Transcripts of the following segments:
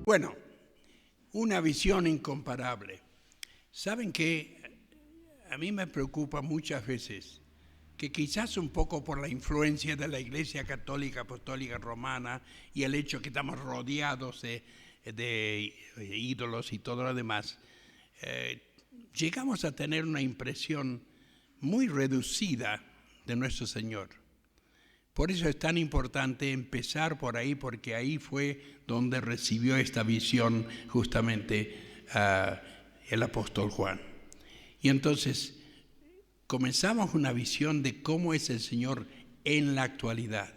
Bueno, una visión incomparable. ¿Saben qué? A mí me preocupa muchas veces que quizás un poco por la influencia de la Iglesia Católica Apostólica Romana y el hecho que estamos rodeados de ídolos y todo lo demás, llegamos a tener una impresión muy reducida de nuestro Señor. Por eso es tan importante empezar por ahí, porque ahí fue donde recibió esta visión justamente el apóstol Juan. Y entonces comenzamos una visión de cómo es el Señor en la actualidad.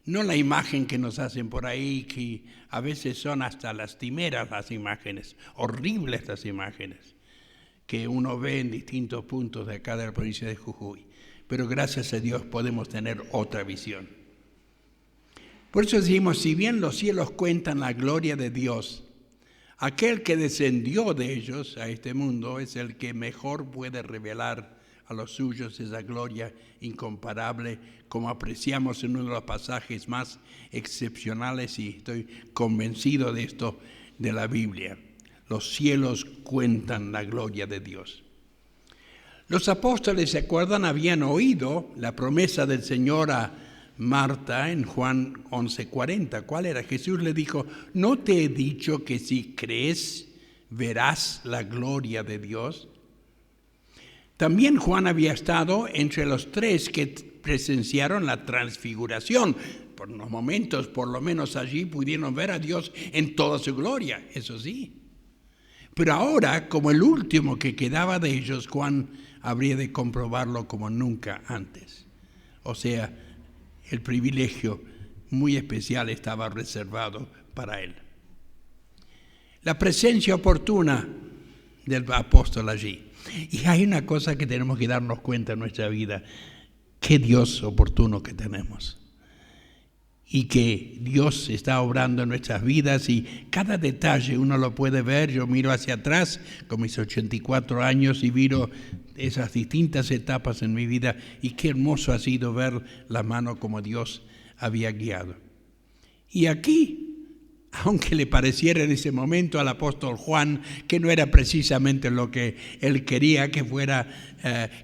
No la imagen que nos hacen por ahí, que a veces son hasta lastimeras las imágenes, horribles las imágenes, que uno ve en distintos puntos de acá de la provincia de Jujuy. Pero gracias a Dios podemos tener otra visión. Por eso decimos, si bien los cielos cuentan la gloria de Dios, aquel que descendió de ellos a este mundo es el que mejor puede revelar a los suyos esa gloria incomparable, como apreciamos en uno de los pasajes más excepcionales, y estoy convencido de esto, de la Biblia. Los cielos cuentan la gloria de Dios. Los apóstoles, ¿se acuerdan? Habían oído la promesa del Señor a Marta en Juan 11:40. ¿Cuál era? Jesús le dijo, ¿no te he dicho que si crees verás la gloria de Dios? También Juan había estado entre los tres que presenciaron la transfiguración. Por unos momentos, por lo menos allí, pudieron ver a Dios en toda su gloria, eso sí. Pero ahora, como el último que quedaba de ellos, Juan habría de comprobarlo como nunca antes. O sea, el privilegio muy especial estaba reservado para él. La presencia oportuna del apóstol allí. Y hay una cosa que tenemos que darnos cuenta en nuestra vida, qué Dios oportuno que tenemos. Y que Dios está obrando en nuestras vidas y cada detalle uno lo puede ver. Yo miro hacia atrás con mis 84 años y miro esas distintas etapas en mi vida y qué hermoso ha sido ver la mano como Dios había guiado. Y aquí, aunque le pareciera en ese momento al apóstol Juan que no era precisamente lo que él quería, que fuera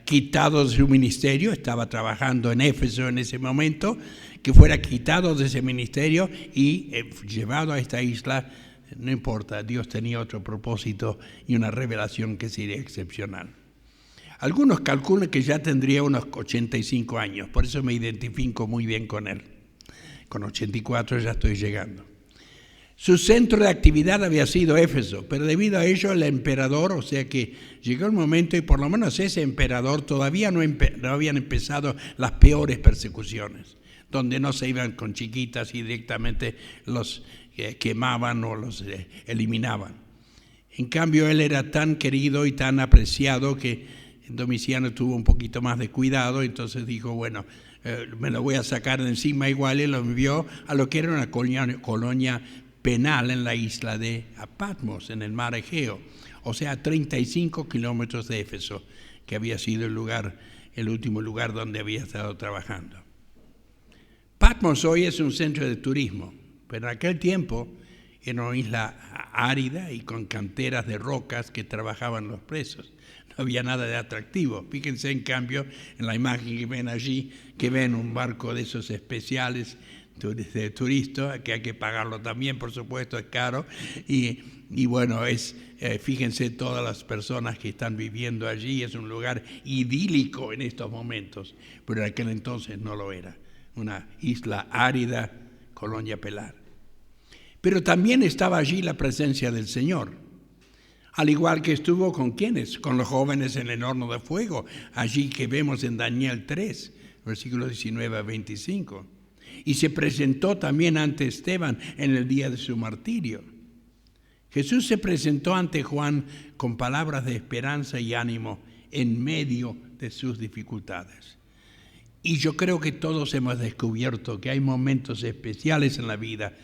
quitado de su ministerio, estaba trabajando en Éfeso en ese momento, que fuera quitado de ese ministerio y llevado a esta isla, no importa, Dios tenía otro propósito y una revelación que sería excepcional. Algunos calculan que ya tendría unos 85 años, por eso me identifico muy bien con él. Con 84 ya estoy llegando. Su centro de actividad había sido Éfeso, pero debido a ello el emperador, o sea que llegó el momento y por lo menos ese emperador todavía no habían empezado las peores persecuciones, donde no se iban con chiquitas y directamente los quemaban o los eliminaban. En cambio, él era tan querido y tan apreciado que Domiciano tuvo un poquito más de cuidado, entonces dijo, bueno, me lo voy a sacar de encima igual, y lo envió a lo que era una colonia penal en la isla de Patmos, en el mar Egeo, o sea, a 35 kilómetros de Éfeso, que había sido el último lugar donde había estado trabajando. Patmos hoy es un centro de turismo, pero en aquel tiempo era una isla árida y con canteras de rocas que trabajaban los presos. No había nada de atractivo. Fíjense en cambio en la imagen que ven allí, que ven un barco de esos especiales de turista, que hay que pagarlo también, por supuesto, es caro. Y bueno, fíjense todas las personas que están viviendo allí, es un lugar idílico en estos momentos, pero en aquel entonces no lo era. Una isla árida, colonia penal. Pero también estaba allí la presencia del Señor, al igual que estuvo con ¿quiénes? Con los jóvenes en el horno de fuego, allí que vemos en Daniel 3, versículos 19 a 25. Y se presentó también ante Esteban en el día de su martirio. Jesús se presentó ante Juan con palabras de esperanza y ánimo en medio de sus dificultades. Y yo creo que todos hemos descubierto que hay momentos especiales en la vida,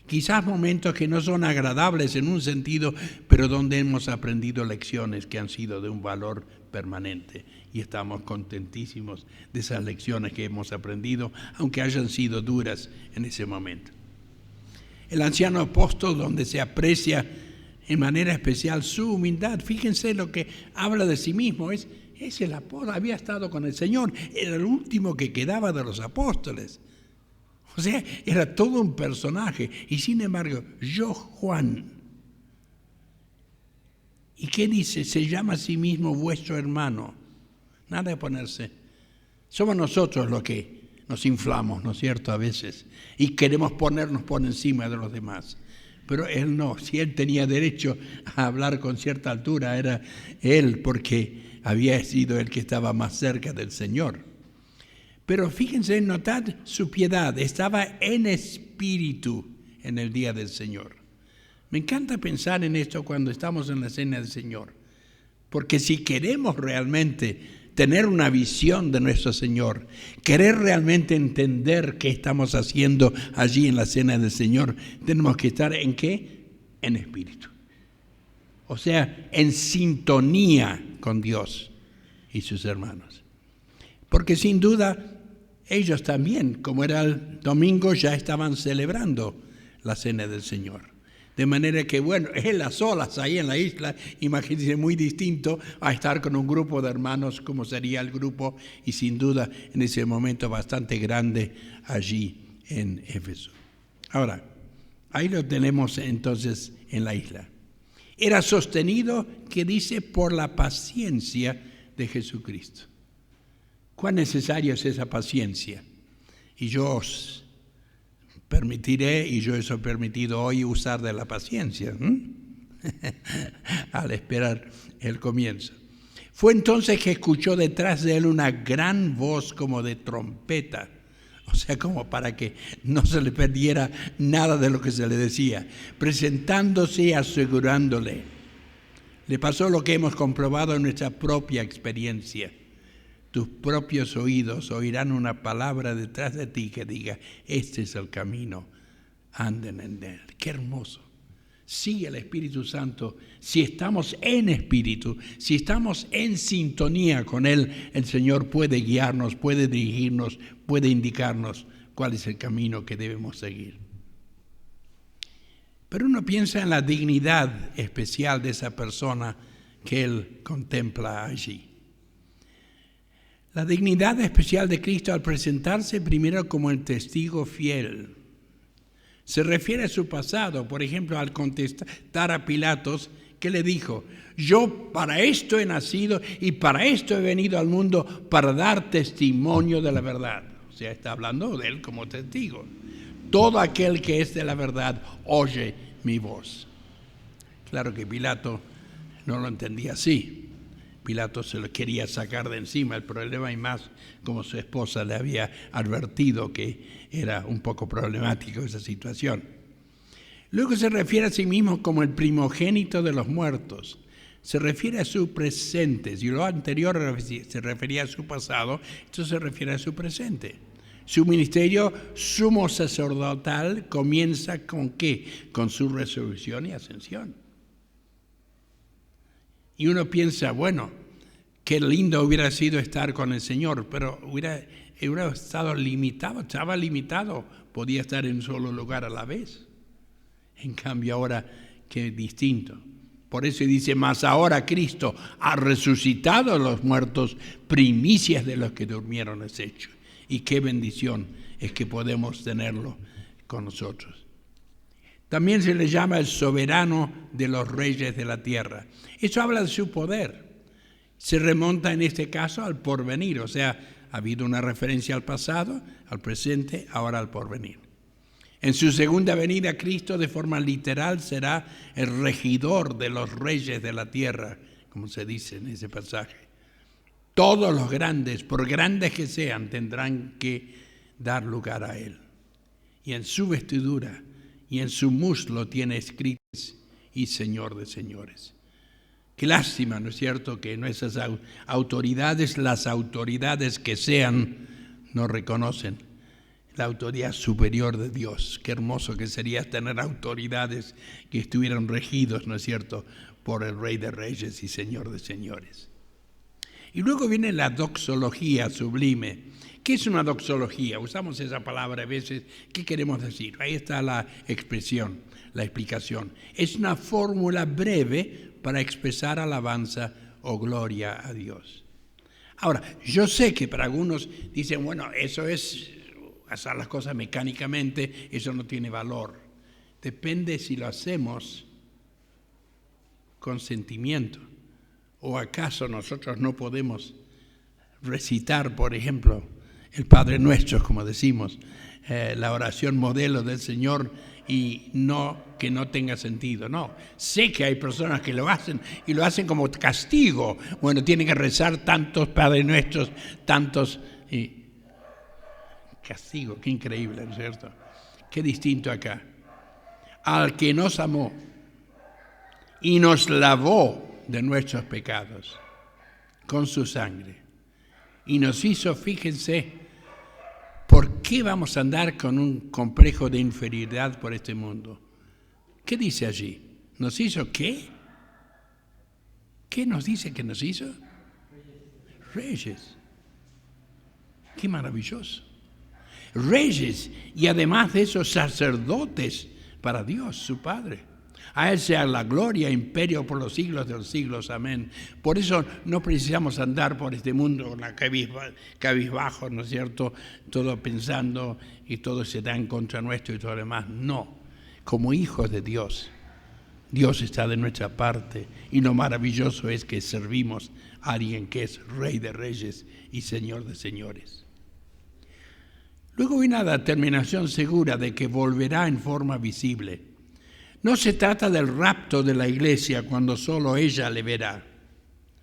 quizás momentos que no son agradables en un sentido, pero donde hemos aprendido lecciones que han sido de un valor permanente. Y estamos contentísimos de esas lecciones que hemos aprendido, aunque hayan sido duras en ese momento. El anciano apóstol, donde se aprecia en manera especial su humildad. Fíjense lo que habla de sí mismo. Es el apóstol, había estado con el Señor, era el último que quedaba de los apóstoles. O sea, era todo un personaje. Y sin embargo, yo, Juan. ¿Y qué dice? Se llama a sí mismo vuestro hermano. Nada de ponerse. Somos nosotros los que nos inflamos, ¿no es cierto? A veces. Y queremos ponernos por encima de los demás. Pero él no. Si él tenía derecho a hablar con cierta altura, era él, porque había sido el que estaba más cerca del Señor. Pero fíjense, notad su piedad. Estaba en espíritu en el día del Señor. Me encanta pensar en esto cuando estamos en la cena del Señor. Porque si queremos realmente tener una visión de nuestro Señor, querer realmente entender qué estamos haciendo allí en la cena del Señor, tenemos que estar ¿en qué? En espíritu. O sea, en sintonía con Dios y sus hermanos. Porque sin duda, ellos también, como era el domingo, ya estaban celebrando la cena del Señor. De manera que, bueno, él a solas ahí en la isla, imagínense, muy distinto a estar con un grupo de hermanos como sería el grupo, y sin duda en ese momento bastante grande allí en Éfeso. Ahora, ahí lo tenemos entonces en la isla. Era sostenido, que dice, por la paciencia de Jesucristo. ¿Cuán necesaria es esa paciencia? Y yo os permitiré, y yo eso he permitido hoy, usar de la paciencia al esperar el comienzo. Fue entonces que escuchó detrás de él una gran voz como de trompeta, o sea, como para que no se le perdiera nada de lo que se le decía, presentándose y asegurándole. Le pasó lo que hemos comprobado en nuestra propia experiencia. Tus propios oídos oirán una palabra detrás de ti que diga, este es el camino, anden en él. ¡Qué hermoso! Sigue el Espíritu Santo. Si estamos en espíritu, si estamos en sintonía con Él, el Señor puede guiarnos, puede dirigirnos, puede indicarnos cuál es el camino que debemos seguir. Pero uno piensa en la dignidad especial de esa persona que Él contempla allí. La dignidad especial de Cristo al presentarse primero como el testigo fiel. Se refiere a su pasado, por ejemplo, al contestar a Pilatos, que le dijo, yo para esto he nacido y para esto he venido al mundo, para dar testimonio de la verdad. O sea, está hablando de él como testigo. Todo aquel que es de la verdad oye mi voz. Claro que Pilato no lo entendía así. Pilato se lo quería sacar de encima el problema, y más como su esposa le había advertido que era un poco problemático esa situación. Luego se refiere a sí mismo como el primogénito de los muertos. Se refiere a su presente. Si lo anterior se refería a su pasado, esto se refiere a su presente. Su ministerio sumo sacerdotal comienza ¿con qué? Con su resurrección y ascensión. Y uno piensa, bueno, qué lindo hubiera sido estar con el Señor, pero hubiera estado limitado, estaba limitado, podía estar en un solo lugar a la vez. En cambio ahora, qué distinto. Por eso dice, mas ahora Cristo ha resucitado a los muertos, primicias de los que durmieron es hecho. Y qué bendición es que podemos tenerlo con nosotros. También se le llama el soberano de los reyes de la tierra. Eso habla de su poder. Se remonta en este caso al porvenir, o sea, ha habido una referencia al pasado, al presente, ahora al porvenir. En su segunda venida, Cristo de forma literal será el regidor de los reyes de la tierra, como se dice en ese pasaje. Todos los grandes, por grandes que sean, tendrán que dar lugar a Él. Y en su vestidura y en su muslo tiene escrito y Señor de señores. Qué lástima, ¿no es cierto?, que nuestras autoridades, las autoridades que sean, no reconocen la autoridad superior de Dios. Qué hermoso que sería tener autoridades que estuvieran regidos, ¿no es cierto?, por el Rey de Reyes y Señor de señores. Y luego viene la doxología sublime. ¿Qué es una doxología? Usamos esa palabra a veces. ¿Qué queremos decir? Ahí está la expresión, la explicación. Es una fórmula breve para expresar alabanza o gloria a Dios. Ahora, yo sé que para algunos dicen, bueno, eso es hacer las cosas mecánicamente, eso no tiene valor. Depende si lo hacemos con sentimiento. ¿O acaso nosotros no podemos recitar, por ejemplo, el Padre Nuestro, como decimos, la oración modelo del Señor y que no tenga sentido? No, sé que hay personas que lo hacen y lo hacen como castigo. Bueno, tienen que rezar tantos Padre Nuestros, tantos... castigo, qué increíble, ¿no es cierto? Qué distinto acá. Al que nos amó y nos lavó de nuestros pecados con su sangre y nos hizo, fíjense, ¿por qué vamos a andar con un complejo de inferioridad por este mundo? ¿Qué dice allí? ¿Nos hizo qué? ¿Qué nos dice que nos hizo? Reyes. Qué maravilloso. Reyes y además de esos sacerdotes para Dios, su Padre. A Él sea la gloria, imperio por los siglos de los siglos. Amén. Por eso no precisamos andar por este mundo con la cabizbajo, ¿no es cierto? Todo pensando y todo se da en contra nuestro y todo lo demás. No. Como hijos de Dios, Dios está de nuestra parte y lo maravilloso es que servimos a alguien que es Rey de Reyes y Señor de Señores. Luego viene la determinación segura de que volverá en forma visible. No se trata del rapto de la iglesia cuando solo ella le verá.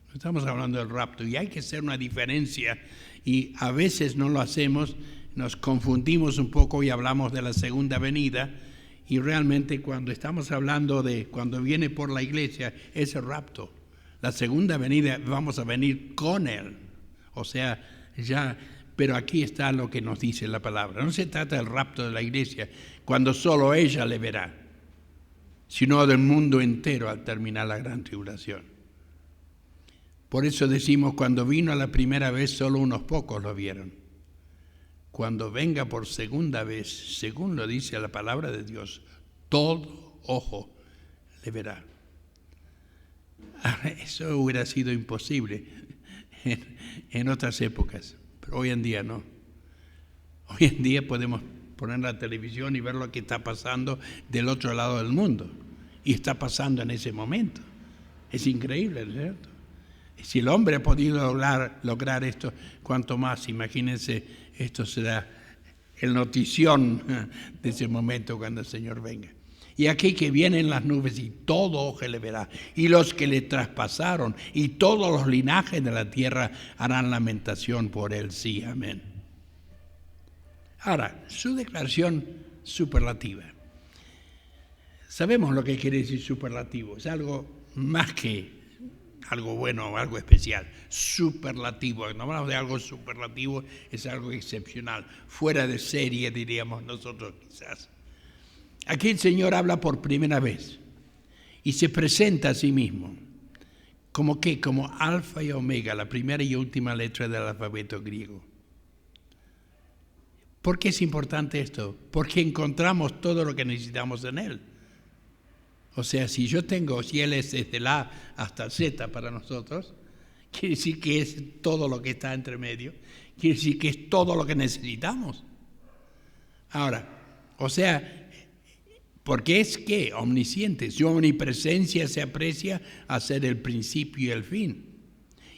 No estamos hablando del rapto y hay que hacer una diferencia y a veces no lo hacemos, nos confundimos un poco y hablamos de la segunda venida y realmente cuando estamos hablando de cuando viene por la iglesia es el rapto. La segunda venida vamos a venir con Él. O sea, ya... Pero aquí está lo que nos dice la palabra. No se trata del rapto de la iglesia cuando solo ella le verá, sino del mundo entero al terminar la gran tribulación. Por eso decimos, cuando vino la primera vez, solo unos pocos lo vieron. Cuando venga por segunda vez, según lo dice la palabra de Dios, todo ojo le verá. Eso hubiera sido imposible en otras épocas. Pero hoy en día no. Hoy en día podemos poner la televisión y ver lo que está pasando del otro lado del mundo. Y está pasando en ese momento. Es increíble, ¿no es cierto? Si el hombre ha podido lograr esto, cuanto más, imagínense, esto será el notición de ese momento cuando el Señor venga. Y aquí que vienen las nubes y todo ojo le verá, y los que le traspasaron, y todos los linajes de la tierra harán lamentación por él. Sí, amén. Ahora, su declaración superlativa. Sabemos lo que quiere decir superlativo, es algo más que algo bueno o algo especial. Superlativo, cuando hablamos de algo superlativo es algo excepcional, fuera de serie diríamos nosotros quizás. Aquí el Señor habla por primera vez y se presenta a sí mismo. ¿Como qué? Como alfa y omega, la primera y última letra del alfabeto griego. ¿Por qué es importante esto? Porque encontramos todo lo que necesitamos en Él. O sea, si Él es desde la A hasta Z para nosotros, quiere decir que es todo lo que está entre medio, quiere decir que es todo lo que necesitamos. Ahora, o sea, porque es que omnisciente, su omnipresencia se aprecia a ser el principio y el fin,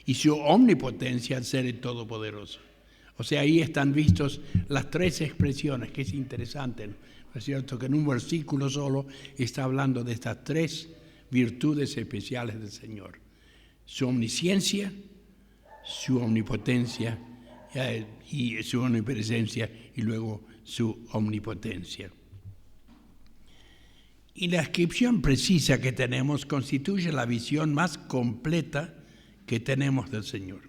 y su omnipotencia al ser el todopoderoso. O sea, ahí están vistos las tres expresiones, que es interesante, ¿no es cierto? Que en un versículo solo está hablando de estas tres virtudes especiales del Señor: su omnisciencia, su omnipotencia y su omnipresencia, y luego su omnipotencia. Y la descripción precisa que tenemos constituye la visión más completa que tenemos del Señor.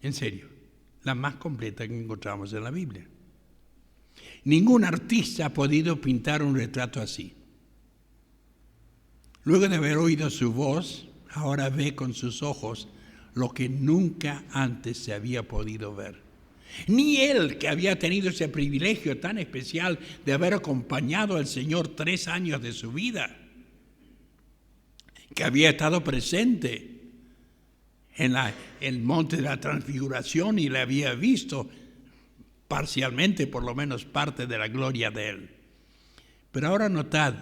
En serio, la más completa que encontramos en la Biblia. Ningún artista ha podido pintar un retrato así. Luego de haber oído su voz, ahora ve con sus ojos lo que nunca antes se había podido ver. Ni él, que había tenido ese privilegio tan especial de haber acompañado al Señor 3 años de su vida, que había estado presente en el monte de la transfiguración y le había visto parcialmente, por lo menos parte de la gloria de él. Pero ahora notad,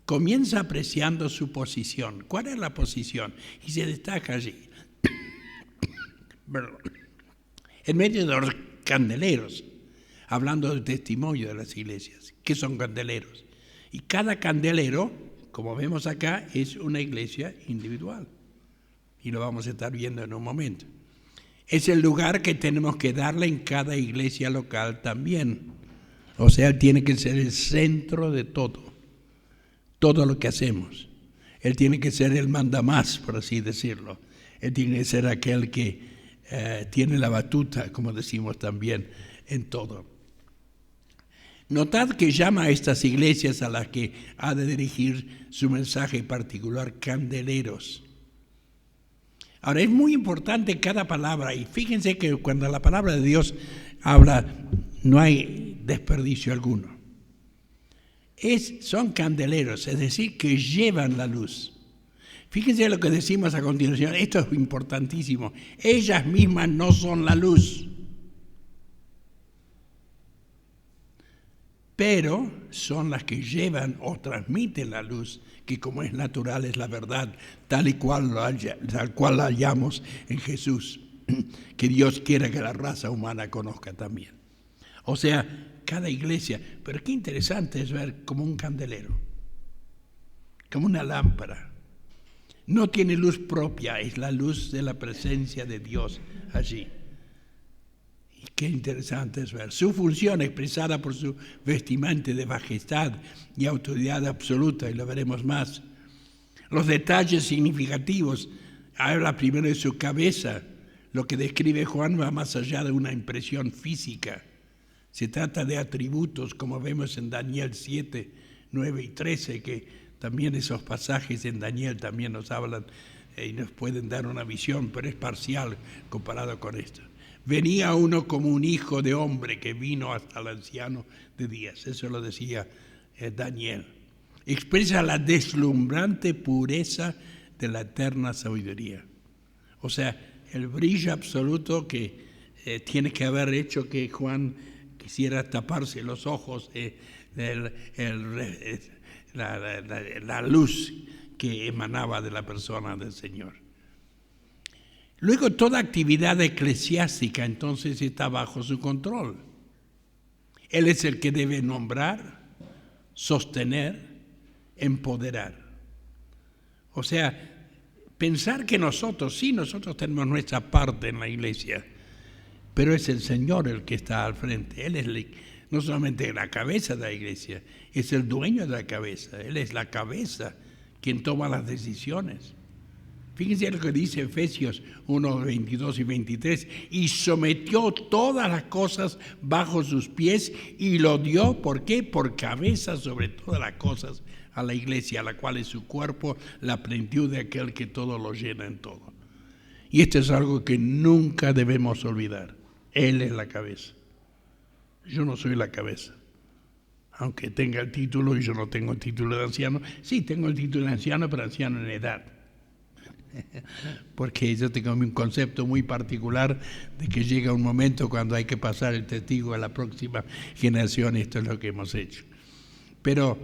comienza apreciando su posición. ¿Cuál es la posición? Y se destaca allí. En medio de los candeleros, hablando del testimonio de las iglesias. ¿Qué son candeleros? Y cada candelero, como vemos acá, es una iglesia individual. Y lo vamos a estar viendo en un momento. Es el lugar que tenemos que darle en cada iglesia local también. O sea, tiene que ser el centro de todo lo que hacemos. Él tiene que ser el mandamás, por así decirlo. Él tiene que ser aquel que tiene la batuta, como decimos también, en todo. Notad que llama a estas iglesias a las que ha de dirigir su mensaje particular candeleros. Ahora, es muy importante cada palabra, y fíjense que cuando la palabra de Dios habla, no hay desperdicio alguno. Son candeleros, es decir, que llevan la luz. Fíjense lo que decimos a continuación, esto es importantísimo. Ellas mismas no son la luz, pero son las que llevan o transmiten la luz, que como es natural es la verdad, tal cual la hallamos en Jesús, que Dios quiere que la raza humana conozca también. O sea, cada iglesia, pero qué interesante es ver como un candelero, como una lámpara. No tiene luz propia, es la luz de la presencia de Dios allí. Y qué interesante es ver su función expresada por su vestimenta de majestad y autoridad absoluta, y lo veremos más. Los detalles significativos, habla primero de su cabeza. Lo que describe Juan va más allá de una impresión física. Se trata de atributos, como vemos en Daniel 7, 9 y 13, que también esos pasajes en Daniel también nos hablan y nos pueden dar una visión, pero es parcial comparado con esto. Venía uno como un hijo de hombre que vino hasta el anciano de días. Eso lo decía Daniel. Expresa la deslumbrante pureza de la eterna sabiduría. O sea, el brillo absoluto que tiene que haber hecho que Juan quisiera taparse los ojos, la luz que emanaba de la persona del Señor. Luego, toda actividad eclesiástica entonces está bajo su control. Él es el que debe nombrar, sostener, empoderar. O sea, pensar que nosotros tenemos nuestra parte en la iglesia, pero es el Señor el que está al frente. Él es no solamente la cabeza de la iglesia, es el dueño de la cabeza. Él es la cabeza quien toma las decisiones. Fíjense lo que dice Efesios 1, 22 y 23. Y sometió todas las cosas bajo sus pies y lo dio, ¿por qué? Por cabeza sobre todas las cosas a la iglesia, a la cual es su cuerpo, la plenitud de aquel que todo lo llena en todo. Y esto es algo que nunca debemos olvidar. Él es la cabeza. Yo no soy la cabeza. Aunque tenga el título, y yo no tengo el título de anciano. Sí, tengo el título de anciano, pero anciano en edad. Porque yo tengo un concepto muy particular de que llega un momento cuando hay que pasar el testigo a la próxima generación. Esto es lo que hemos hecho. Pero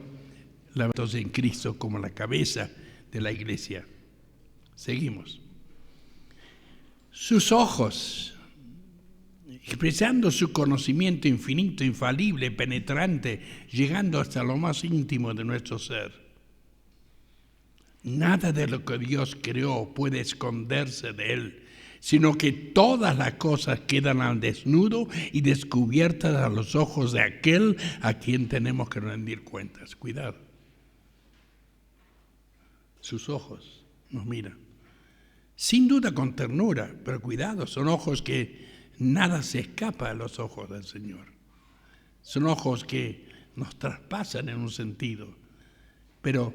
entonces en Cristo como la cabeza de la iglesia. Seguimos. Sus ojos, expresando su conocimiento infinito, infalible, penetrante, llegando hasta lo más íntimo de nuestro ser. Nada de lo que Dios creó puede esconderse de Él, sino que todas las cosas quedan al desnudo y descubiertas a los ojos de aquel a quien tenemos que rendir cuentas. Cuidado. Sus ojos nos miran. Sin duda con ternura, pero cuidado, son ojos que nada se escapa a los ojos del Señor. Son ojos que nos traspasan en un sentido, pero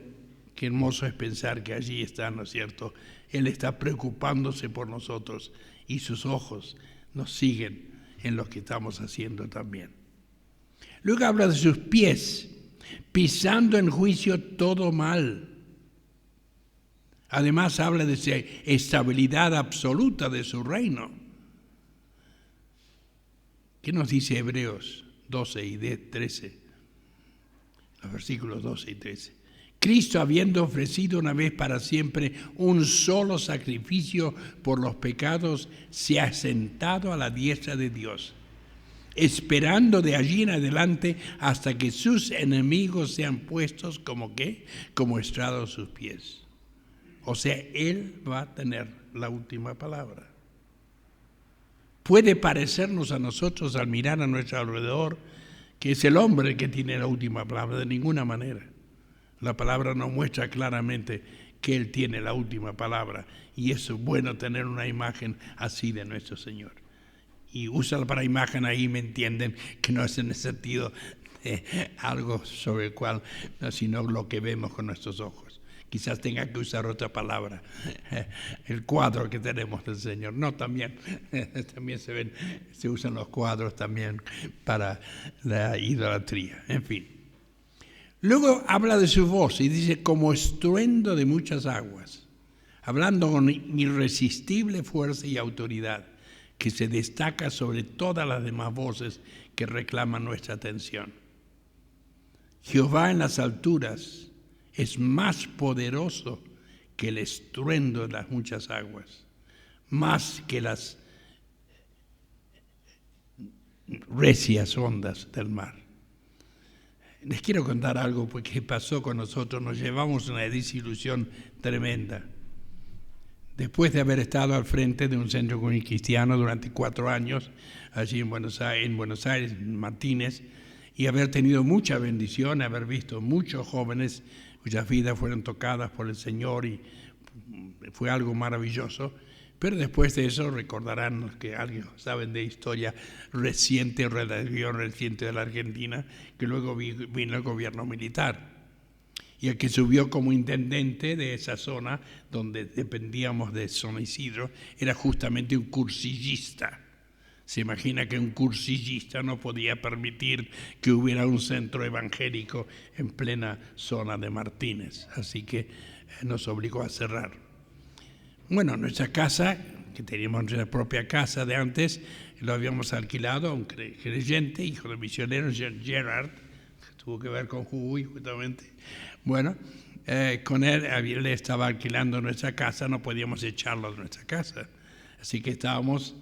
qué hermoso es pensar que allí está, ¿no es cierto? Él está preocupándose por nosotros y sus ojos nos siguen en lo que estamos haciendo también. Luego habla de sus pies, pisando en juicio todo mal. Además habla de esa estabilidad absoluta de su reino. ¿Qué nos dice Hebreos 12 y 13? Los versículos 12 y 13. Cristo, habiendo ofrecido una vez para siempre un solo sacrificio por los pecados, se ha sentado a la diestra de Dios, esperando de allí en adelante hasta que sus enemigos sean puestos como ¿qué? Como estrado a sus pies. O sea, Él va a tener la última palabra. Puede parecernos a nosotros al mirar a nuestro alrededor que es el hombre el que tiene la última palabra. De ninguna manera. La palabra nos muestra claramente que Él tiene la última palabra, y es bueno tener una imagen así de nuestro Señor. Y usa para imagen ahí, me entienden, que no es en el sentido de algo sobre el cual, sino lo que vemos con nuestros ojos. Quizás tenga que usar otra palabra, el cuadro que tenemos del Señor. No, también se usan los cuadros también para la idolatría, en fin. Luego habla de su voz y dice, como estruendo de muchas aguas, hablando con irresistible fuerza y autoridad, que se destaca sobre todas las demás voces que reclaman nuestra atención. Jehová en las alturas es más poderoso que el estruendo de las muchas aguas, más que las recias ondas del mar. Les quiero contar algo porque pasó con nosotros, nos llevamos una desilusión tremenda. Después de haber estado al frente de un centro cristiano durante 4 años, allí en Buenos Aires, en Martínez, y haber tenido mucha bendición, haber visto muchos jóvenes cuyas vidas fueron tocadas por el Señor, y fue algo maravilloso. Pero después de eso, recordarán los que alguien saben de historia reciente, relación reciente de la Argentina, que luego vino el gobierno militar. Y el que subió como intendente de esa zona, donde dependíamos de San Isidro, era justamente un cursillista. Se imagina que un cursillista no podía permitir que hubiera un centro evangélico en plena zona de Martínez. Así que nos obligó a cerrar. Bueno, nuestra casa, que teníamos nuestra propia casa de antes, lo habíamos alquilado a un creyente, hijo de misionero, Gerard, que tuvo que ver con Jujuy justamente. Bueno, con él le estaba alquilando nuestra casa, no podíamos echarlo de nuestra casa. Así que estábamos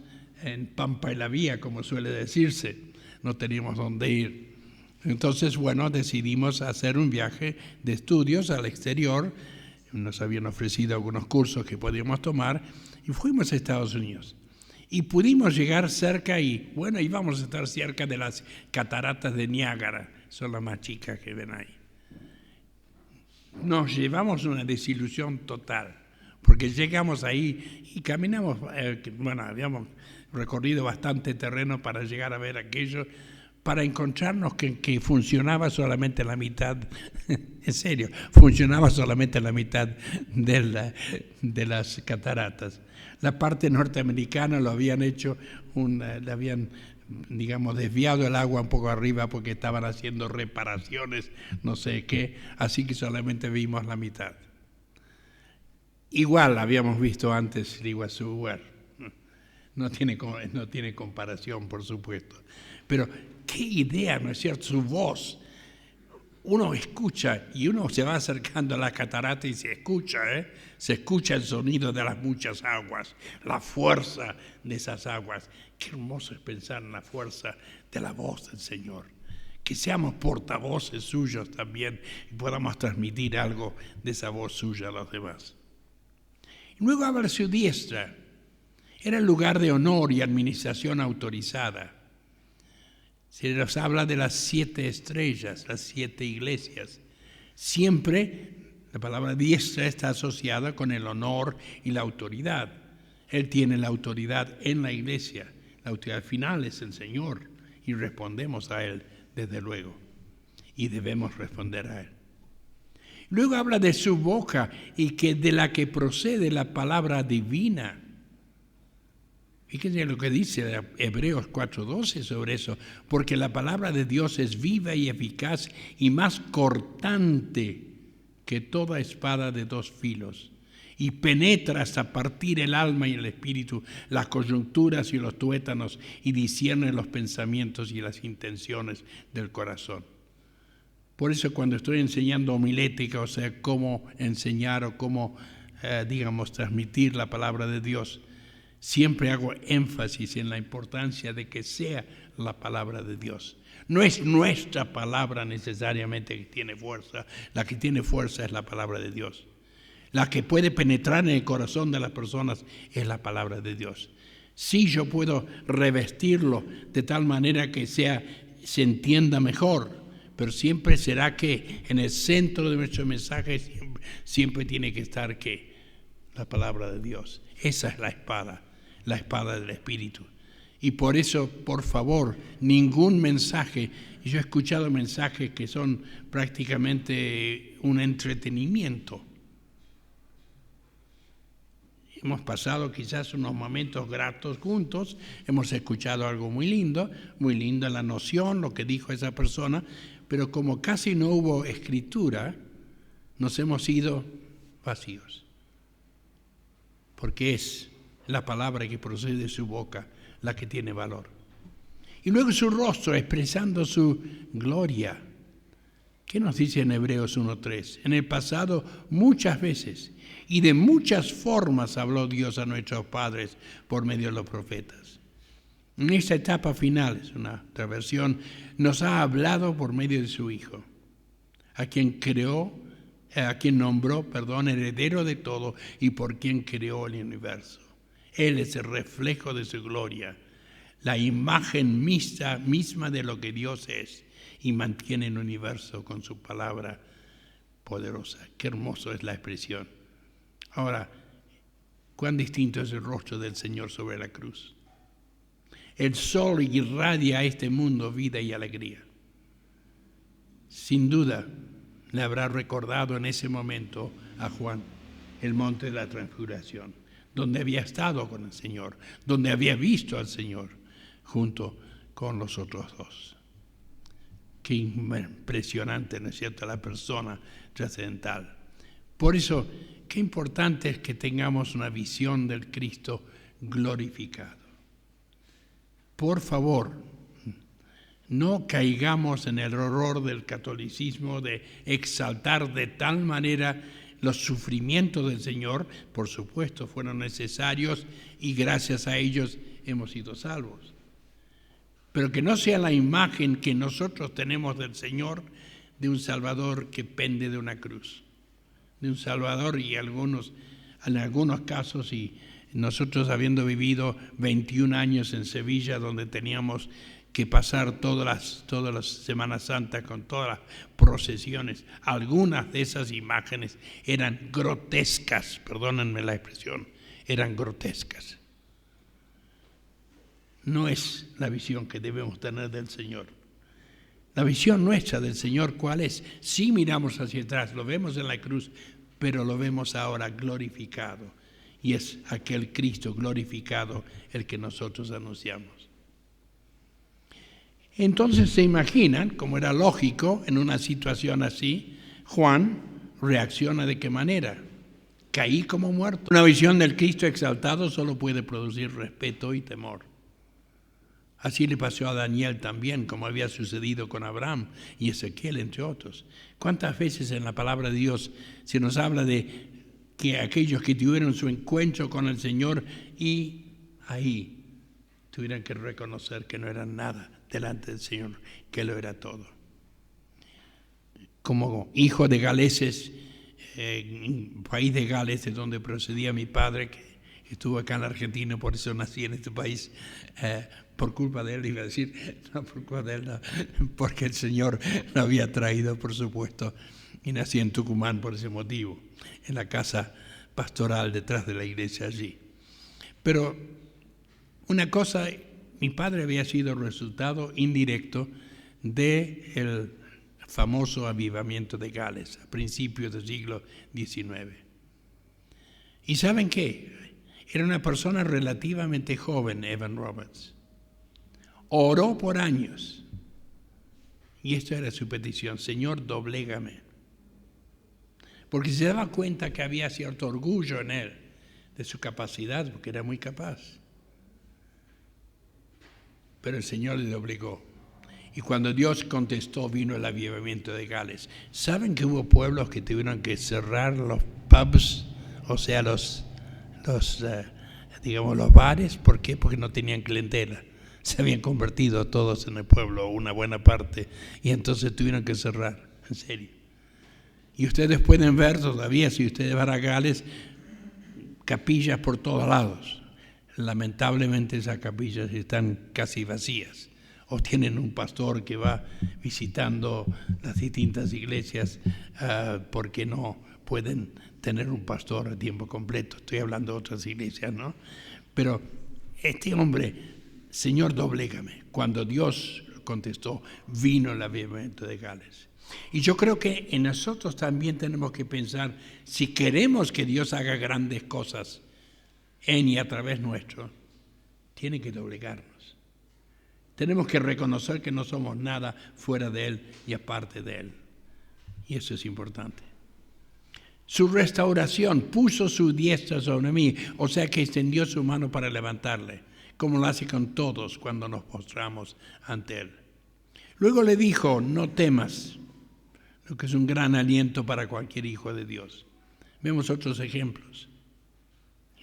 en Pampa y la Vía, como suele decirse, no teníamos dónde ir. Entonces, bueno, decidimos hacer un viaje de estudios al exterior. Nos habían ofrecido algunos cursos que podíamos tomar y fuimos a Estados Unidos. Y pudimos llegar cerca y, bueno, íbamos a estar cerca de las cataratas de Niágara, son las más chicas que ven ahí. Nos llevamos una desilusión total, porque llegamos ahí y caminamos, bueno, habíamos recorrido bastante terreno para llegar a ver aquello, para encontrarnos que funcionaba solamente la mitad, en serio, funcionaba solamente la mitad de las cataratas. La parte norteamericana lo habían hecho, le habían, digamos, desviado el agua un poco arriba porque estaban haciendo reparaciones, no sé qué, así que solamente vimos la mitad. Igual habíamos visto antes el Iguazú, no tiene comparación, por supuesto, pero qué idea, ¿no es cierto? Su voz. Uno escucha y uno se va acercando a la catarata y se escucha el sonido de las muchas aguas, la fuerza de esas aguas. Qué hermoso es pensar en la fuerza de la voz del Señor. Que seamos portavoces suyos también y podamos transmitir algo de esa voz suya a los demás. Y luego habla de su diestra. Era el lugar de honor y administración autorizada. Se nos habla de las 7 estrellas, las 7 iglesias. Siempre la palabra diestra está asociada con el honor y la autoridad. Él tiene la autoridad en la iglesia. La autoridad final es el Señor y respondemos a Él, desde luego. Y debemos responder a Él. Luego habla de su boca y que de la que procede la palabra divina. Fíjense lo que dice Hebreos 4:12 sobre eso, porque la palabra de Dios es viva y eficaz y más cortante que toda espada de dos filos, y penetra hasta partir el alma y el espíritu, las coyunturas y los tuétanos, y discierne los pensamientos y las intenciones del corazón. Por eso cuando estoy enseñando homilética, o sea, cómo enseñar o cómo, transmitir la palabra de Dios, siempre hago énfasis en la importancia de que sea la palabra de Dios. No es nuestra palabra necesariamente que tiene fuerza, la que tiene fuerza es la palabra de Dios. La que puede penetrar en el corazón de las personas es la palabra de Dios. Sí, yo puedo revestirlo de tal manera que se entienda mejor, pero siempre será que en el centro de nuestro mensaje siempre tiene que estar ¿qué? La palabra de Dios. Esa es la espada del Espíritu. Y por eso, por favor, ningún mensaje, yo he escuchado mensajes que son prácticamente un entretenimiento. Hemos pasado quizás unos momentos gratos juntos, hemos escuchado algo muy linda la noción, lo que dijo esa persona, pero como casi no hubo escritura, nos hemos ido vacíos. Porque es la palabra que procede de su boca la que tiene valor. Y luego su rostro expresando su gloria. ¿Qué nos dice en Hebreos 1:3? En el pasado muchas veces y de muchas formas habló Dios a nuestros padres por medio de los profetas. En esta etapa final, es una otra versión, nos ha hablado por medio de su Hijo, a quien nombró, heredero de todo y por quien creó el universo. Él es el reflejo de su gloria, la imagen misma de lo que Dios es, y mantiene el universo con su palabra poderosa. Qué hermoso es la expresión. Ahora, cuán distinto es el rostro del Señor sobre la cruz. El sol irradia a este mundo vida y alegría. Sin duda, le habrá recordado en ese momento a Juan el monte de la transfiguración, donde había estado con el Señor, donde había visto al Señor junto con los otros dos. Qué impresionante, ¿no es cierto?, la persona trascendental. Por eso, qué importante es que tengamos una visión del Cristo glorificado. Por favor, no caigamos en el error del catolicismo de exaltar de tal manera los sufrimientos del Señor. Por supuesto, fueron necesarios y gracias a ellos hemos sido salvos. Pero que no sea la imagen que nosotros tenemos del Señor de un Salvador que pende de una cruz. De un Salvador y en algunos casos, y nosotros habiendo vivido 21 años en Sevilla, donde teníamos que pasar todas las Semanas Santas con todas las procesiones, algunas de esas imágenes eran grotescas, perdónenme la expresión, eran grotescas. No es la visión que debemos tener del Señor. La visión nuestra del Señor, ¿cuál es? Sí miramos hacia atrás, lo vemos en la cruz, pero lo vemos ahora glorificado. Y es aquel Cristo glorificado el que nosotros anunciamos. Entonces se imaginan, como era lógico en una situación así, Juan reacciona de qué manera. Caí como muerto. Una visión del Cristo exaltado solo puede producir respeto y temor. Así le pasó a Daniel también, como había sucedido con Abraham y Ezequiel, entre otros. ¿Cuántas veces en la palabra de Dios se nos habla de que aquellos que tuvieron su encuentro con el Señor y ahí tuvieran que reconocer que no eran nada delante del Señor, que lo era todo? Como hijo de galeses, país de Gales, de donde procedía mi padre, que estuvo acá en la Argentina, por eso nací en este país, por culpa de él, iba a decir, no por culpa de él, no, porque el Señor lo había traído, por supuesto, y nací en Tucumán por ese motivo, en la casa pastoral detrás de la iglesia allí. Pero una cosa, mi padre había sido el resultado indirecto del famoso avivamiento de Gales a principios del siglo XIX. ¿Y saben qué? Era una persona relativamente joven, Evan Roberts. Oró por años. Y esta era su petición: Señor, doblégame. Porque se daba cuenta que había cierto orgullo en él de su capacidad, porque era muy capaz. Pero el Señor le doblegó. Y cuando Dios contestó, vino el avivamiento de Gales. ¿Saben que hubo pueblos que tuvieron que cerrar los pubs, o sea, los bares? ¿Por qué? Porque no tenían clientela. Se habían convertido todos en el pueblo, una buena parte, y entonces tuvieron que cerrar, en serio. Y ustedes pueden ver todavía, si ustedes van a Gales, capillas por todos lados. Lamentablemente esas capillas están casi vacías, o tienen un pastor que va visitando las distintas iglesias porque no pueden tener un pastor a tiempo completo. Estoy hablando de otras iglesias, ¿no? Pero este hombre, Señor, doblégame. Cuando Dios contestó, vino el avivamiento de Gales. Y yo creo que en nosotros también tenemos que pensar, si queremos que Dios haga grandes cosas en y a través nuestro, tiene que doblegarnos. Tenemos que reconocer que no somos nada fuera de Él y aparte de Él. Y eso es importante. Su restauración, puso su diestra sobre mí, o sea que extendió su mano para levantarle, como lo hace con todos cuando nos postramos ante Él. Luego le dijo, no temas, lo que es un gran aliento para cualquier hijo de Dios. Vemos otros ejemplos.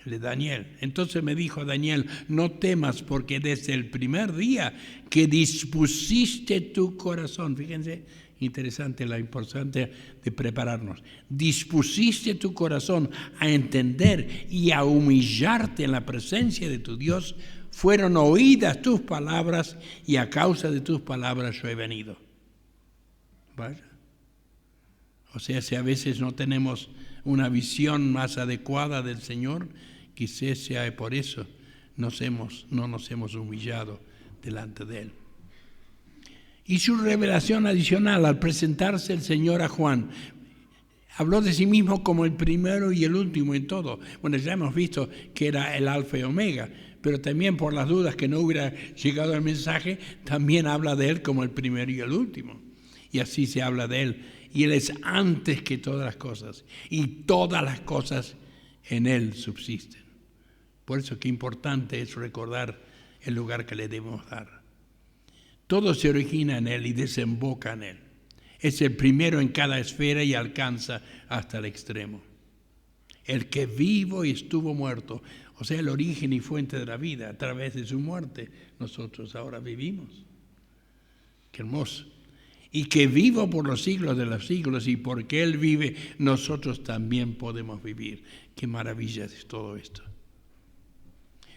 El de Daniel. Entonces me dijo Daniel, no temas, porque desde el primer día que dispusiste tu corazón, fíjense, interesante la importancia de prepararnos, dispusiste tu corazón a entender y a humillarte en la presencia de tu Dios, fueron oídas tus palabras y a causa de tus palabras yo he venido. Vaya. O sea, si a veces no tenemos una visión más adecuada del Señor, quizás sea por eso no nos hemos humillado delante de Él. Y su revelación adicional al presentarse el Señor a Juan, habló de sí mismo como el primero y el último en todo. Bueno, ya hemos visto que era el alfa y omega, pero también por las dudas que no hubiera llegado el mensaje, también habla de Él como el primero y el último. Y así se habla de Él. Y Él es antes que todas las cosas. Y todas las cosas en Él subsisten. Por eso qué importante es recordar el lugar que le debemos dar. Todo se origina en Él y desemboca en Él. Es el primero en cada esfera y alcanza hasta el extremo. El que vivo y estuvo muerto, o sea, el origen y fuente de la vida, a través de su muerte, nosotros ahora vivimos. Qué hermoso. Y que vivo por los siglos de los siglos, y porque Él vive, nosotros también podemos vivir. Qué maravilla es todo esto.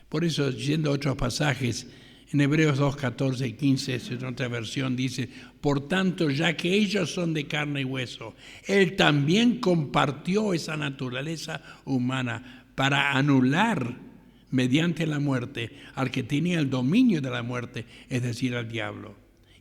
Por eso, yendo a otros pasajes, en Hebreos 2, 14 y 15, en otra versión, dice, por tanto, ya que ellos son de carne y hueso, Él también compartió esa naturaleza humana para anular mediante la muerte al que tenía el dominio de la muerte, es decir, al diablo,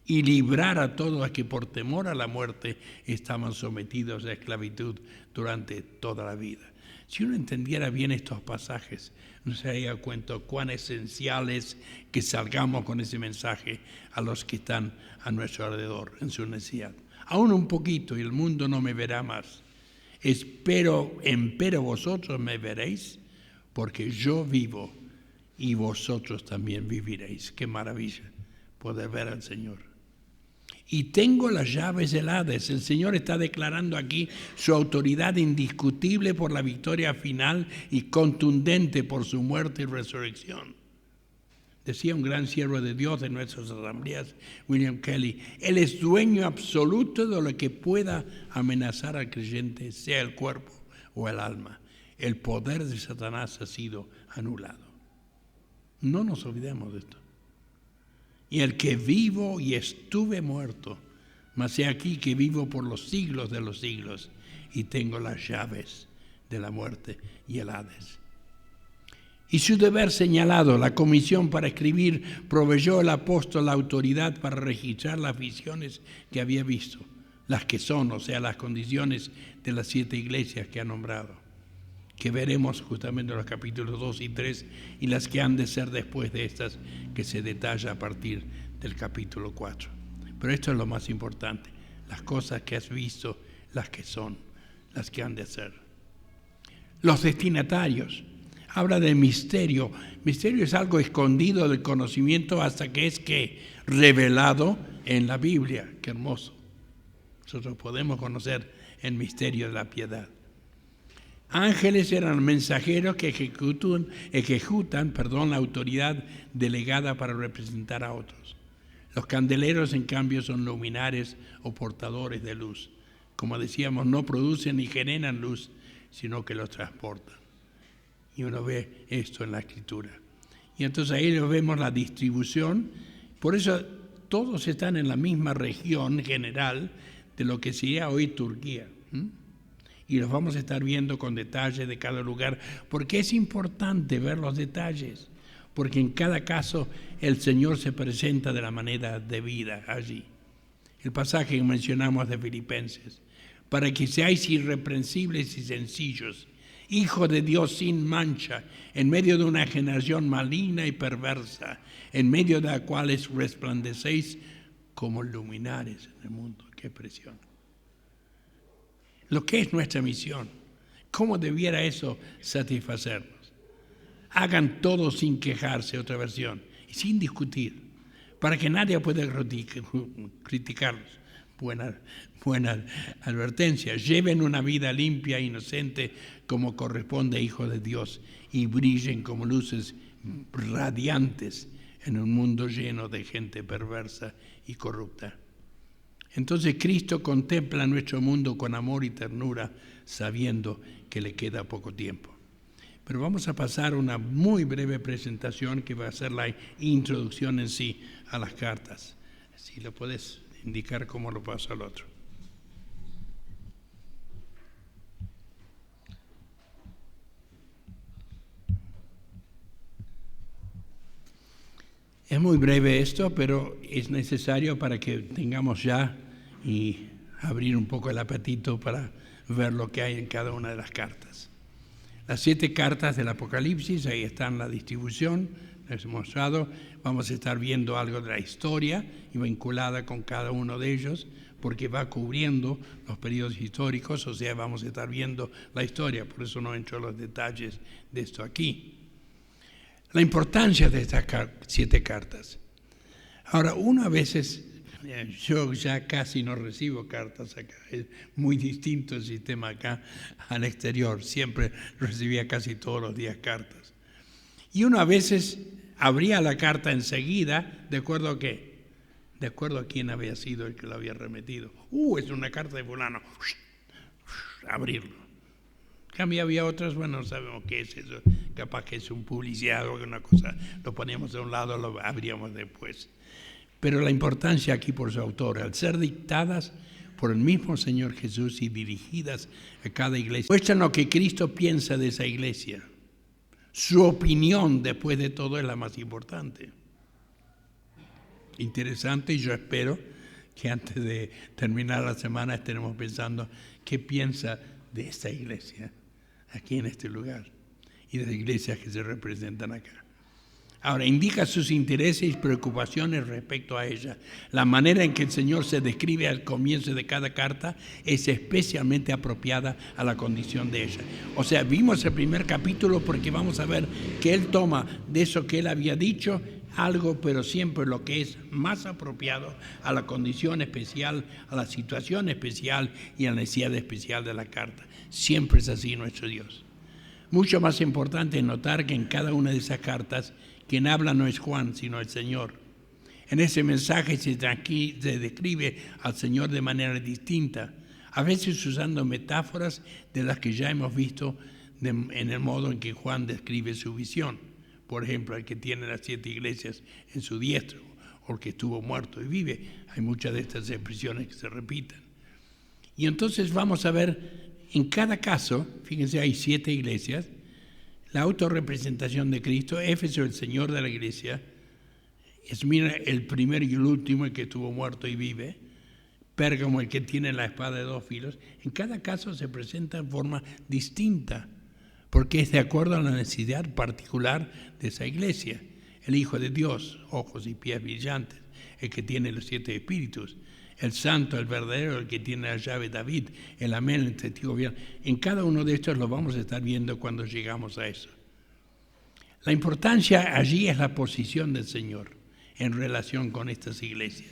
y librar a todos los que por temor a la muerte estaban sometidos a esclavitud durante toda la vida. Si uno entendiera bien estos pasajes, no se daría cuenta cuán esencial es que salgamos con ese mensaje a los que están a nuestro alrededor en su necesidad. Aún un poquito y el mundo no me verá más. Empero vosotros me veréis, porque yo vivo y vosotros también viviréis. Qué maravilla poder ver al Señor. Y tengo las llaves del Hades. El Señor está declarando aquí su autoridad indiscutible por la victoria final y contundente por su muerte y resurrección. Decía un gran siervo de Dios de nuestras asambleas, William Kelly, Él es dueño absoluto de lo que pueda amenazar al creyente, sea el cuerpo o el alma. El poder de Satanás ha sido anulado. No nos olvidemos de esto. Y el que vivo y estuve muerto, mas he aquí que vivo por los siglos de los siglos y tengo las llaves de la muerte y el Hades. Y su deber señalado, la comisión para escribir, proveyó el apóstol la autoridad para registrar las visiones que había visto, las que son, o sea, las condiciones de las 7 iglesias que ha nombrado, que veremos justamente en los capítulos 2 y 3, y las que han de ser después de estas, que se detalla a partir del capítulo 4. Pero esto es lo más importante, las cosas que has visto, las que son, las que han de ser. Los destinatarios, habla de misterio. Misterio es algo escondido del conocimiento hasta que es revelado en la Biblia. Qué hermoso. Nosotros podemos conocer el misterio de la piedad. Ángeles eran mensajeros que ejecutan la autoridad delegada para representar a otros. Los candeleros, en cambio, son luminares o portadores de luz. Como decíamos, no producen ni generan luz, sino que los transportan. Y uno ve esto en la Escritura. Y entonces ahí vemos la distribución. Por eso todos están en la misma región general de lo que sería hoy Turquía. Y los vamos a estar viendo con detalle de cada lugar, porque es importante ver los detalles, porque en cada caso el Señor se presenta de la manera debida allí. El pasaje que mencionamos de Filipenses, para que seáis irreprensibles y sencillos, hijos de Dios sin mancha, en medio de una generación maligna y perversa, en medio de la cual resplandecéis como luminares en el mundo. ¡Qué presión! Lo que es nuestra misión, ¿cómo debiera eso satisfacernos? Hagan todo sin quejarse, otra versión, y sin discutir, para que nadie pueda criticarlos. Buena advertencia. Lleven una vida limpia e inocente como corresponde a hijos de Dios y brillen como luces radiantes en un mundo lleno de gente perversa y corrupta. Entonces Cristo contempla nuestro mundo con amor y ternura, sabiendo que le queda poco tiempo. Pero vamos a pasar una muy breve presentación que va a ser la introducción en sí a las cartas. Si lo puedes indicar cómo lo paso al otro. Es muy breve esto, pero es necesario para que tengamos ya y abrir un poco el apetito para ver lo que hay en cada una de las cartas. Las 7 cartas del Apocalipsis, ahí están la distribución, les he mostrado. Vamos a estar viendo algo de la historia y vinculada con cada uno de ellos, porque va cubriendo los periodos históricos, o sea, vamos a estar viendo la historia, por eso no entro en los detalles de esto aquí. La importancia de estas 7 cartas. Ahora, uno a veces, yo ya casi no recibo cartas acá, es muy distinto el sistema acá al exterior, siempre recibía casi todos los días cartas. Y uno a veces abría la carta enseguida, ¿de acuerdo a qué? De acuerdo a quién había sido el que lo había remetido. Es una carta de fulano, abrirlo. En cambio había otras, bueno, no sabemos qué es eso, capaz que es un publicidad o alguna cosa, lo poníamos de un lado, lo abríamos después. Pero la importancia aquí por su autor, al ser dictadas por el mismo Señor Jesús y dirigidas a cada iglesia, muestran lo que Cristo piensa de esa iglesia. Su opinión, después de todo, es la más importante. Interesante, y yo espero que antes de terminar la semana estemos pensando qué piensa de esta iglesia aquí en este lugar y de las iglesias que se representan acá. Ahora, indica sus intereses y preocupaciones respecto a ella. La manera en que el Señor se describe al comienzo de cada carta es especialmente apropiada a la condición de ella. O sea, vimos el primer capítulo porque vamos a ver que Él toma de eso que Él había dicho algo, pero siempre lo que es más apropiado a la condición especial, a la situación especial y a la necesidad especial de la carta. Siempre es así nuestro Dios. Mucho más importante es notar que en cada una de esas cartas quien habla no es Juan, sino el Señor. En ese mensaje se describe al Señor de manera distinta, a veces usando metáforas de las que ya hemos visto en el modo en que Juan describe su visión. Por ejemplo, el que tiene las 7 iglesias en su diestro, o el que estuvo muerto y vive. Hay muchas de estas expresiones que se repiten. Y entonces vamos a ver, en cada caso, fíjense, hay 7 iglesias, la autorrepresentación de Cristo. Éfeso, el Señor de la iglesia. Esmirna, el primero y el último, el que estuvo muerto y vive. Pérgamo el que tiene la espada de dos filos. En cada caso se presenta en forma distinta, porque es de acuerdo a la necesidad particular de esa iglesia. El Hijo de Dios, ojos y pies brillantes, el que tiene los 7 espíritus. El santo, el verdadero, el que tiene la llave de David, el amén, el testigo fiel. En cada uno de estos lo vamos a estar viendo cuando llegamos a eso. La importancia allí es la posición del Señor en relación con estas iglesias.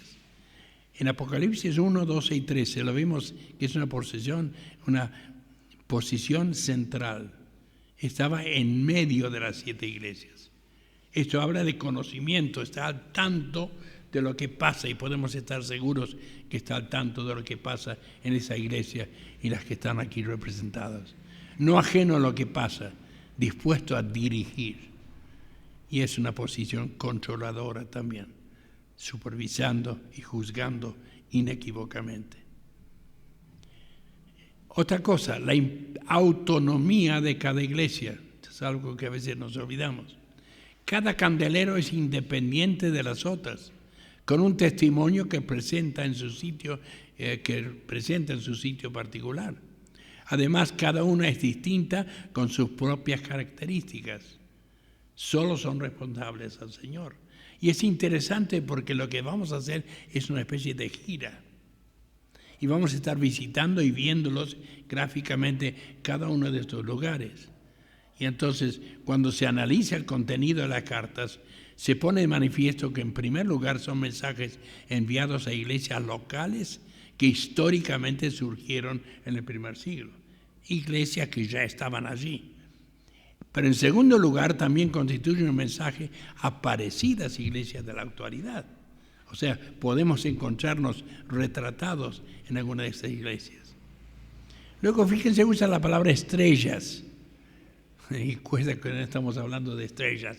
En Apocalipsis 1, 12 y 13 lo vimos que es una posición central. Estaba en medio de las 7 iglesias. Esto habla de conocimiento, está al tanto de lo que pasa y podemos estar seguros que está al tanto de lo que pasa en esa iglesia y las que están aquí representadas. No ajeno a lo que pasa, dispuesto a dirigir. Y es una posición controladora también, supervisando y juzgando inequívocamente. Otra cosa, la autonomía de cada iglesia. Esto es algo que a veces nos olvidamos. Cada candelero es independiente de las otras, con un testimonio que presenta en su sitio particular. Además, cada una es distinta con sus propias características. Solo son responsables al Señor. Y es interesante porque lo que vamos a hacer es una especie de gira. Y vamos a estar visitando y viéndolos gráficamente cada uno de estos lugares. Y entonces, cuando se analiza el contenido de las cartas, se pone de manifiesto que en primer lugar son mensajes enviados a iglesias locales que históricamente surgieron en el primer siglo. Iglesias que ya estaban allí. Pero en segundo lugar también constituye un mensaje a parecidas iglesias de la actualidad. O sea, podemos encontrarnos retratados en alguna de estas iglesias. Luego, fíjense, usa la palabra estrellas. Y cuesta que no estamos hablando de estrellas.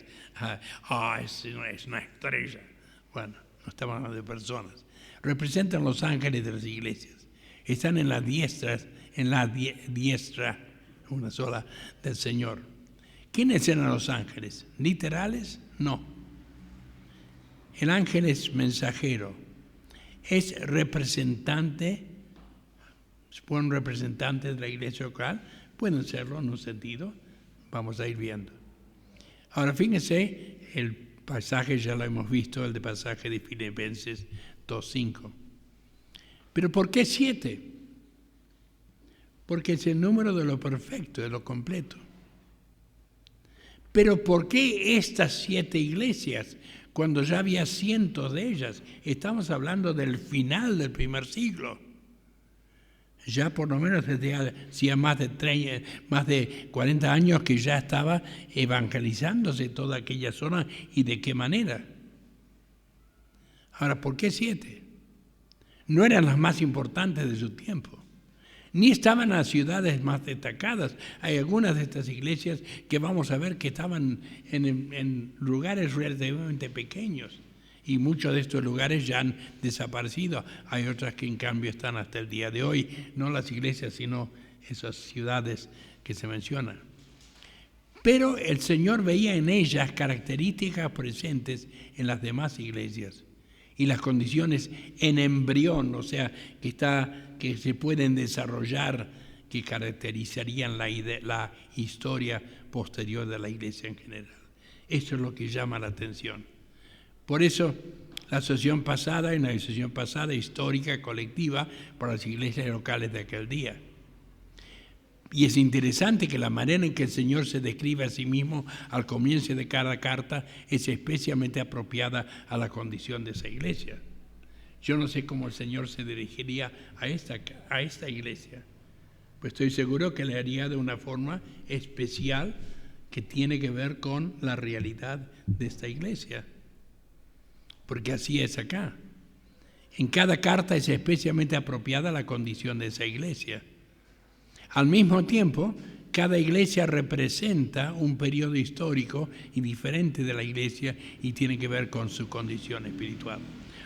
Es una estrella. Bueno, no estamos hablando de personas. Representan los ángeles de las iglesias. Están en la diestra, una sola, del Señor. ¿Quiénes eran los ángeles? ¿Literales? No. El ángel es mensajero. Es representante. ¿Son representantes de la iglesia local? Pueden serlo en un sentido. Vamos a ir viendo. Ahora, fíjense, el pasaje ya lo hemos visto, el de pasaje de Filipenses 2:5. ¿Pero por qué 7? Porque es el número de lo perfecto, de lo completo. Pero ¿por qué estas 7 iglesias cuando ya había cientos de ellas? Estamos hablando del final del primer siglo. Ya por lo menos hacía más de 40 años que ya estaba evangelizándose toda aquella zona, y de qué manera. Ahora, ¿por qué 7? No eran las más importantes de su tiempo, ni estaban en las ciudades más destacadas. Hay algunas de estas iglesias que vamos a ver que estaban en lugares relativamente pequeños. Y muchos de estos lugares ya han desaparecido. Hay otras que en cambio están hasta el día de hoy. No las iglesias, sino esas ciudades que se mencionan. Pero el Señor veía en ellas características presentes en las demás iglesias. Y las condiciones en embrión, o sea, que se pueden desarrollar, que caracterizarían la historia posterior de la iglesia en general. Eso es lo que llama la atención. Por eso, la asociación pasada histórica, colectiva, para las iglesias locales de aquel día. Y es interesante que la manera en que el Señor se describe a sí mismo al comienzo de cada carta es especialmente apropiada a la condición de esa iglesia. Yo no sé cómo el Señor se dirigiría a esta iglesia, pues estoy seguro que le haría de una forma especial que tiene que ver con la realidad de esta iglesia. Porque así es acá. En cada carta es especialmente apropiada la condición de esa iglesia. Al mismo tiempo, cada iglesia representa un periodo histórico y diferente de la iglesia y tiene que ver con su condición espiritual.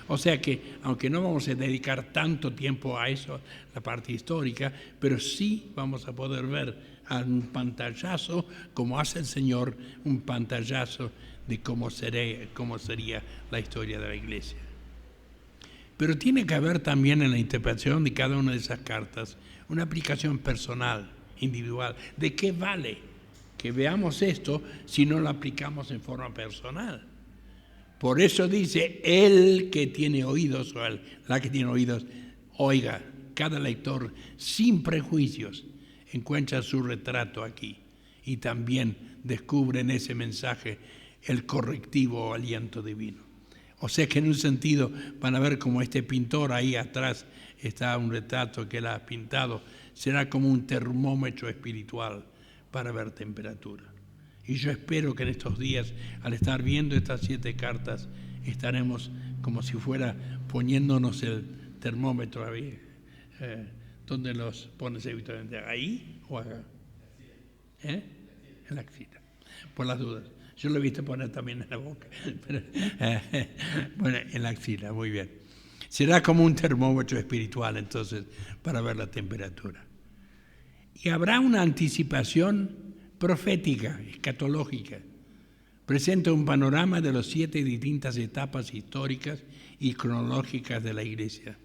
O sea que, aunque no vamos a dedicar tanto tiempo a eso, la parte histórica, pero sí vamos a poder ver a un pantallazo, como hace el Señor, un pantallazo de cómo sería la historia de la iglesia. Pero tiene que haber también en la interpretación de cada una de esas cartas una aplicación personal, individual. ¿De qué vale que veamos esto si no lo aplicamos en forma personal? Por eso dice, el que tiene oídos, o la que tiene oídos, oiga. Cada lector, sin prejuicios, encuentra su retrato aquí y también descubre en ese mensaje el correctivo o aliento divino. O sea que en un sentido van a ver como este pintor ahí atrás está un retrato que él ha pintado, será como un termómetro espiritual para ver temperatura. Y yo espero que en estos días, al estar viendo estas 7 cartas, estaremos como si fuera poniéndonos el termómetro ahí. ¿Dónde los pones habitualmente? ¿Ahí o acá? En la axila, por las dudas. Yo lo he visto poner también en la boca. Pero, bueno, en la axila, muy bien. Será como un termómetro espiritual entonces para ver la temperatura. Y habrá una anticipación profética, escatológica. Presenta un panorama de las 7 distintas etapas históricas y cronológicas de la Iglesia.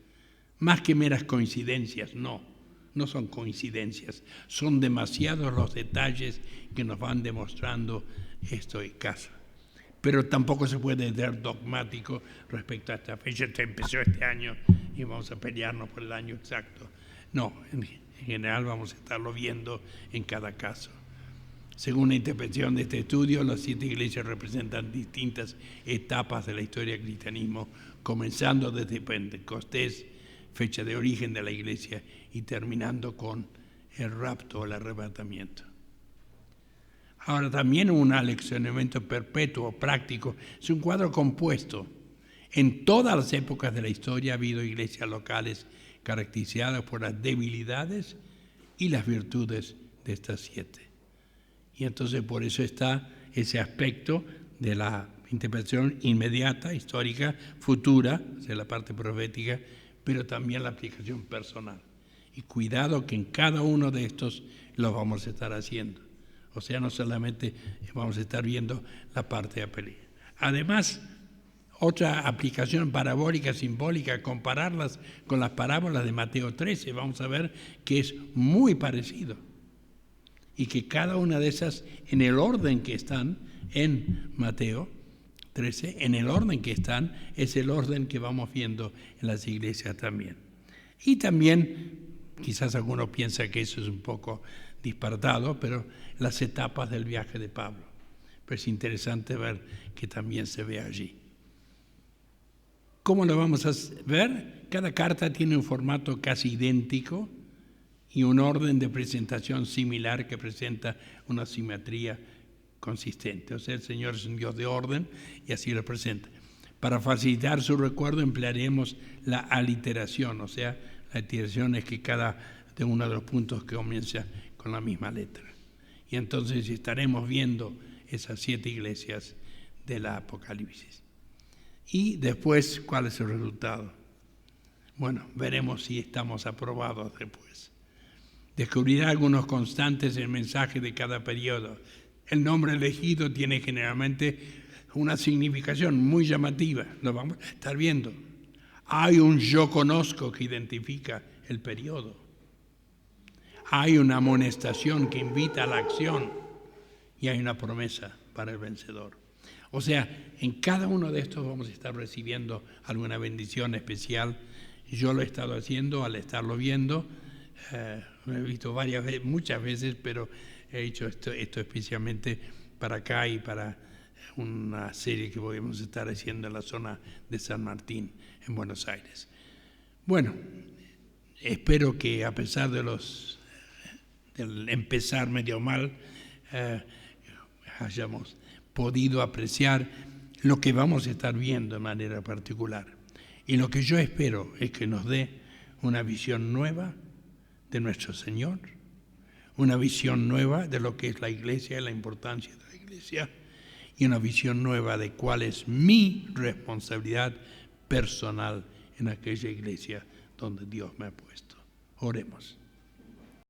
Más que meras coincidencias, no son coincidencias, son demasiados los detalles que nos van demostrando esto en casa. Pero tampoco se puede ser dogmático respecto a esta fecha. Esto empezó este año y vamos a pelearnos por el año exacto. No, en general vamos a estarlo viendo en cada caso. Según la interpretación de este estudio, las 7 iglesias representan distintas etapas de la historia del cristianismo, comenzando desde Pentecostés, fecha de origen de la iglesia, y terminando con el rapto o el arrebatamiento. Ahora también un aleccionamiento perpetuo, práctico, es un cuadro compuesto. En todas las épocas de la historia ha habido iglesias locales caracterizadas por las debilidades y las virtudes de estas 7. Y entonces por eso está ese aspecto de la interpretación inmediata, histórica, futura, o sea, la parte profética, pero también la aplicación personal. Y cuidado que en cada uno de estos lo vamos a estar haciendo. O sea, no solamente vamos a estar viendo la parte de la película. Además, otra aplicación parabólica, simbólica, compararlas con las parábolas de Mateo 13, vamos a ver que es muy parecido. Y que cada una de esas, en el orden que están en Mateo 13, en el orden que están, es el orden que vamos viendo en las iglesias también. Y también, quizás alguno piensa que eso es un poco disparatado, pero las etapas del viaje de Pablo. Pero es interesante ver que también se ve allí. ¿Cómo lo vamos a ver? Cada carta tiene un formato casi idéntico y un orden de presentación similar que presenta una simetría consistente. O sea, el Señor es un Dios de orden y así lo presenta. Para facilitar su recuerdo emplearemos la aliteración, o sea, la aliteración es que cada de uno de los puntos que comienza con la misma letra. Y entonces estaremos viendo esas 7 iglesias de la Apocalipsis. Y después, ¿cuál es el resultado? Bueno, veremos si estamos aprobados después. Descubrirá algunos constantes en el mensaje de cada periodo. El nombre elegido tiene generalmente una significación muy llamativa, lo vamos a estar viendo. Hay un yo conozco que identifica el periodo. Hay una amonestación que invita a la acción y hay una promesa para el vencedor. O sea, en cada uno de estos vamos a estar recibiendo alguna bendición especial. Yo lo he estado haciendo al estarlo viendo. Lo he visto muchas veces, pero he hecho esto especialmente para acá y para una serie que podemos estar haciendo en la zona de San Martín, en Buenos Aires. Bueno, espero que a pesar del empezar medio mal, hayamos podido apreciar lo que vamos a estar viendo de manera particular. Y lo que yo espero es que nos dé una visión nueva de nuestro Señor, una visión nueva de lo que es la iglesia y la importancia de la iglesia, y una visión nueva de cuál es mi responsabilidad personal en aquella iglesia donde Dios me ha puesto. Oremos.